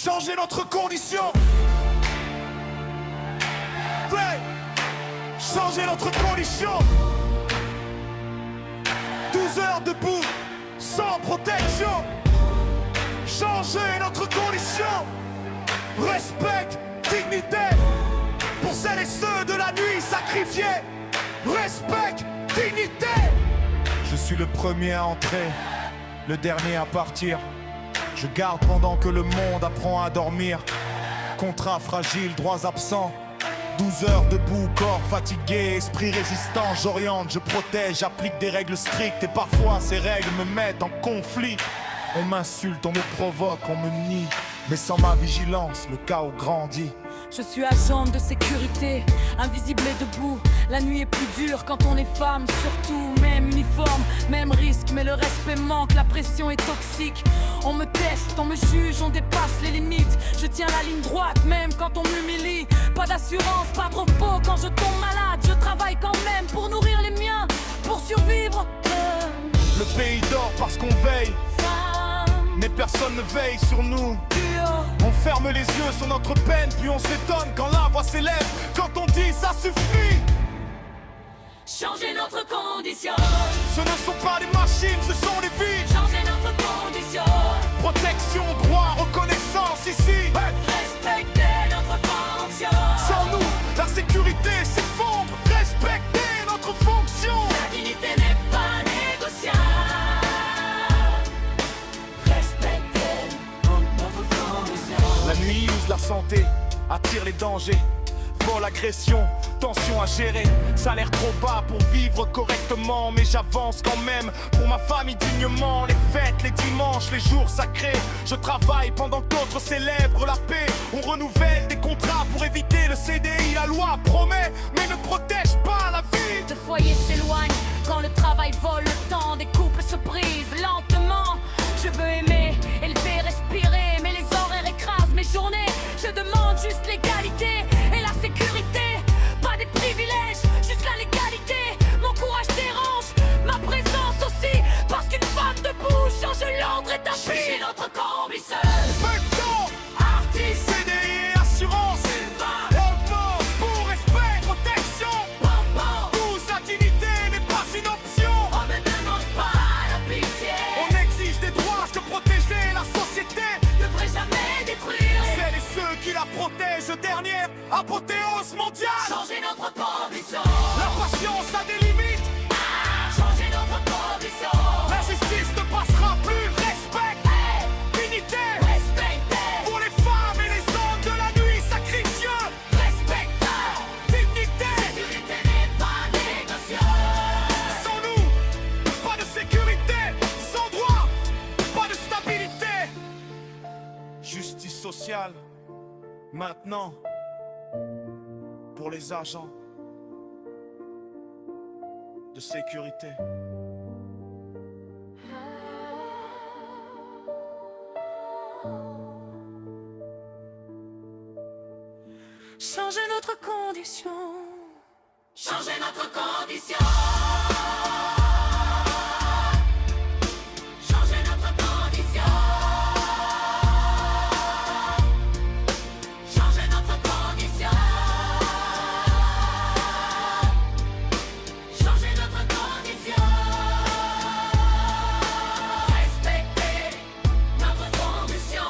changer notre condition. Ouais, changer notre condition. 12 heures debout, sans protection. Changer notre condition. Respect, dignité. Pour celles et ceux de la nuit sacrifiés. Respect, dignité. Je suis le premier à entrer, le dernier à partir. Je garde pendant que le monde apprend à dormir. Contrat fragile, droits absents. 12 heures debout, corps fatigué, esprit résistant. J'oriente, je protège, j'applique des règles strictes. Et parfois ces règles me mettent en conflit. On m'insulte, on me provoque, on me nie. Mais sans ma vigilance, le chaos grandit. Je suis agent de sécurité, invisible et debout. La nuit est plus dure quand on est femme, surtout. Même uniforme, même risque, mais le respect manque, la pression est toxique. On me teste, on me juge, on dépasse les limites. Je tiens la ligne droite, même quand on m'humilie. Pas d'assurance, pas de repos quand je tombe malade. Je travaille quand même pour nourrir les miens, pour survivre. Le pays dort parce qu'on veille, mais personne ne veille sur nous. On ferme les yeux sur notre peine, puis on s'étonne quand la voix s'élève. Quand on dit ça suffit. Changer notre condition. Ce ne sont pas des machines, ce sont des vies. Changer notre condition. Protection, droit, reconnaissance ici. Respecter notre fonction. Sans nous, la sécurité s'effondre. Respecter notre fonction. La dignité n'est pas négociable. La nuit use la santé, attire les dangers. Vol, agression, tension à gérer. Salaire trop bas pour vivre correctement. Mais j'avance quand même pour ma famille dignement. Les fêtes, les dimanches, les jours sacrés. Je travaille pendant que d'autres célèbrent la paix. On renouvelle des contrats pour éviter le CDI. La loi promet mais ne protège pas la vie. De foyers s'éloignent quand le travail vole le temps. Des couples se brisent lentement. Je veux aimer, élever, respirer, mais les horaires écrasent mes journées. Je demande juste l'égalité et la sécurité. Pas des privilèges, juste la légalité. Mon courage dérange, ma présence aussi. Parce qu'une femme debout change l'ordre établi. Changer notre condition. Béton, Artiste, CDI, assurance. Logement, pour respect, protection. Tous, la dignité n'est pas une option. on ne demande pas la pitié. On exige des droits parce que protéger la société Devrait jamais détruire. celles et ceux qui la protègent. Dernière apothéose mondiale. Changer notre condition. La patience a des limites. Changer notre condition. La justice ne passera plus. Respect, dignité Respecter, pour les femmes et les hommes de la nuit sacrifieux. respecter. Dignité, Sécurité n'est pas négociable. sans nous, pas de sécurité. Sans droit, pas de stabilité. Justice sociale, maintenant, pour les agents de sécurité. Changer notre condition. Changer notre condition. Changer notre condition. Changer notre condition. Changer notre condition. Respecter notre condition.